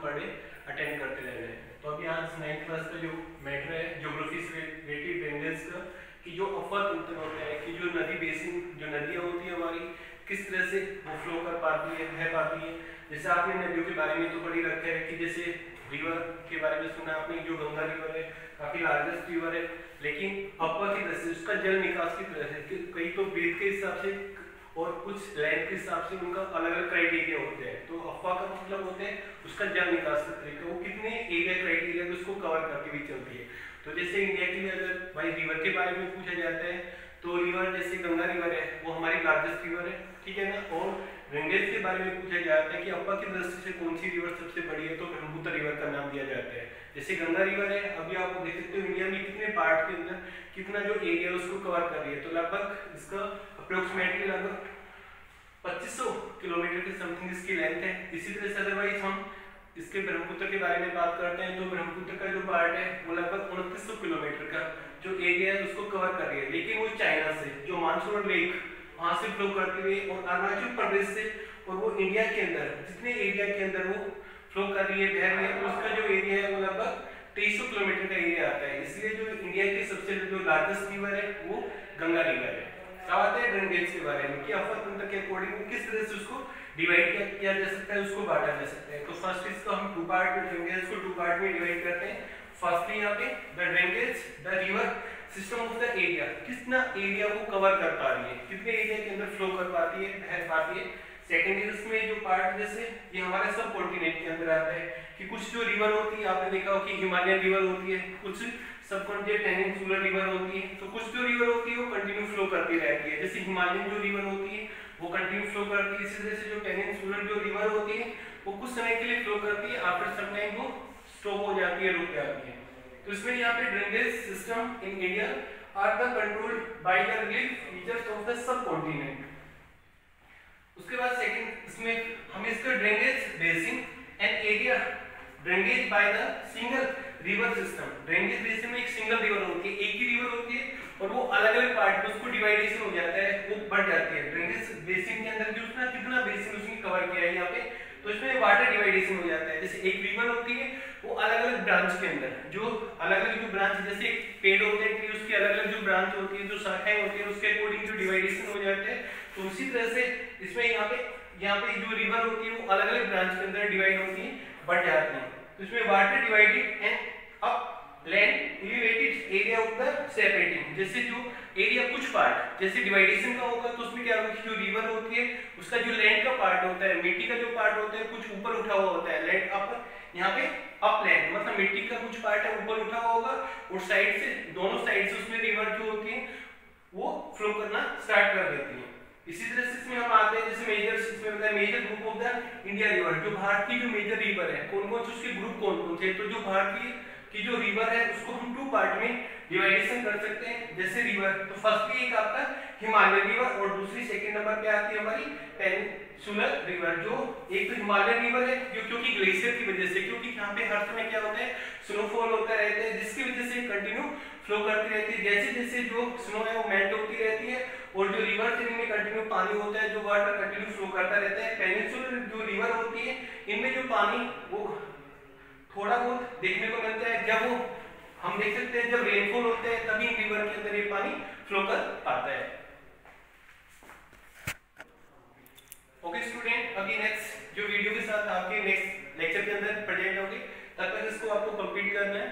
Per day attend करते रहना है। तो अभी आज 9th क्लास का जो मैटर है ज्योग्राफी से रिलेटेड ड्रेनेज का, कि जो अफवाह तंत्र होता है कि जो नदी बेसिन, जो नदियाँ होती है हमारी, किस तरह से वो फ्लो कर पाती है, बह पाती है। जैसे आपने नदियों के बारे में तो पढ़ी रखा है कि जैसे रिवर के बारे में सुना आपने, जो गंगा रिवर है काफी लार्जेस्ट रिवर है, लेकिन अफवाह की तरह से उसका जल निकास की तरह से कई तो वेद के हिसाब से और कुछ लैंड के हिसाब से उनका अलग अलग क्राइटेरिया होते हैं। तो अफवाह का मतलब होते हैं उसका जल निकास का तरीका, वो कितने एरिया क्राइटेरिया को उसको कवर करके भी चलती है। तो जैसे इंडिया के लिए अगर भाई रिवर के बारे में पूछा जाता है तो रिवर जैसे गंगा रिवर है वो हमारी लार्जेस्ट रिवर है, ठीक है ना। और गंगेज के बारे में पूछा जाता है कि अफवाह की दृष्टि से कौन सी रिवर सबसे बड़ी है, तो ब्रह्मपुत्र रिवर का नाम दिया जाता है। जैसे गंगा रिवर है, अभी आप देख सकते हो इंडिया में कितने पार्ट के अंदर कितना जो एरिया उसको कवर कर रही है, तो लगभग इसका अप्रोक्सीमेटली लगभग 2500 किलोमीटर के समथिंग इसकी लेंथ है। इसी तरह से अदरवाइज हम इसके ब्रह्मपुत्र के बारे में बात करते हैं तो ब्रह्मपुत्र का जो पार्ट है वो लगभग 2900 किलोमीटर का जो एरिया है उसको कवर कर रही है, लेकिन वो चाइना से जो मानसून लेक वहां से फ्लो करते हुए और अरुणाचल प्रदेश से और वो इंडिया के अंदर जितने एरिया के अंदर वो फ्लो कर रही है, बह रही है, उसका जो एरिया है वो लगभग 2300 किलोमीटर का एरिया आता है। इसलिए जो इंडिया की सबसे जो लार्जेस्ट रिवर है वो गंगा रिवर है। अब आते हैं ड्रेनेज के बारे में कि अफवाह तंत्र के अकॉर्डिंग किस तरह से उसको डिवाइड किया जा सकता है, उसको बांटा जा सकता है। तो फर्स्ट इसको हम टू पार्ट में ड्रेनेज को टू पार्ट में डिवाइड करते हैं। फर्स्टली यहाँ पे the drainage the river system of the area, कितना एरिया वो कवर कर पा रही है, कितने एरिया के अंदर फ्लो कर पाती है, बह पाती है। सेकेंड इज इसमें जो पार्ट जैसे ये हमारे सब कॉन्टिनेंट के अंदर आता है कि कुछ जो रिवर होती है आपने देखा हो कि हिमालयन रिवर होती है, कुछ सब कॉन्टिनेंट पेनिनसुलर रिवर होती है, तो कुछ जो रिवर होती है वो कंटिन्यू फ्लो करती रहती है। जैसे हिमालयन जो रिवर होती है वो कंटिन्यू फ्लो करती है, इसी तरह से जो पेनिनसुलर जो रिवर होती है वो कुछ समय के लिए फ्लो करती है, आफ्टर सम टाइम वो स्टॉप हो जाती है, रुक जाती है। तो इसमें यहाँ पे drainage system in India are the controlled by the relief features of the subcontinent. उसके बाद सेकंड इसमें हम इसका drainage basin and area drainage by the single river system. Drainage basin में एक सिंगल रिवर होती है, एक ही रिवर होती है और वो अलग अलग पार्ट में उसको डिवाइडेशन हो जाता है, वो बढ़ जाती है। ड्रेनेज बेसिन के अंदर जो उसने कितना बेसिन उसने कवर किया है यहाँ पे, तो इसमें वाटर डिवाइडेशन हो जाता है। जैसे एक रिवर होती है वो अलग अलग ब्रांच के अंदर जो अलग अलग जो ब्रांच, जैसे पेड़ होते हैं ट्री, उसकी अलग अलग जो ब्रांच होती है, जो शाखाएं होती है, उसके अकॉर्डिंग जो डिवाइडेशन हो जाते हैं। तो उसी तरह से इसमें यहाँ पे जो रिवर होती है वो अलग अलग ब्रांच के अंदर डिवाइड होती है, बढ़ जाती है। तो इसमें water divided and up land elevated area of the separating. जैसे जो एरिया कुछ पार्ट जैसे डिवाइडेशन का होगा तो उसमें क्या होगा कि जो रिवर होती है उसका जो लैंड का पार्ट होता है, मिट्टी का जो पार्ट होता है कुछ ऊपर उठा हुआ होता है, लैंड अप, यहाँ पे अपलैंड मतलब मिट्टी का कुछ पार्ट है ऊपर उठा हुआ होगा और साइड से दोनों साइड से उसमें रिवर जो होती है वो फ्लो करना स्टार्ट कर देती है। इसी तरह से इसमें हम आते हैं जैसे मेजर, इसमें बताया major group of the India river, जो भारत की जो मेजर रिवर है कौन कौन से उसके ग्रुप कौन कौन से। तो जो भारतीय की जो रिवर है उसको हम टू पार्ट में डिवाइडेशन कर सकते हैं। जैसे रिवर तो फर्स्टली एक आपका हिमालयन रिवर और दूसरी सेकंड नंबर पे आती है हमारी पेनिनसुलर रिवर। जो एक तो हिमालयन रिवर है जो क्योंकि ग्लेशियर की वजह से, क्योंकि यहाँ पे हर समय क्या होता है स्नोफॉल होता रहता है जिसकी वजह से कंटिन्यू फ्लो करती रहती है। जैसे जैसे जो स्नो है वो मेल्ट होती रहती है और जो रिवर से इनमें कंटिन्यू पानी होता है, जो वाटर कंटिन्यू फ्लो करता रहता है। पेनिनसुलर जो रिवर होती है इनमें जो पानी वो थोड़ा बहुत देखने को मिलता है, जब वो हम देख सकते हैं जब रेनफॉल होते हैं तभी रिवर के अंदर ये पानी फ्लो कर पाता है। ओके स्टूडेंट, अभी नेक्स्ट जो वीडियो के साथ आपके नेक्स्ट लेक्चर के अंदर प्रेजेंट होगी, तब तक इसको आपको कंप्लीट करना है।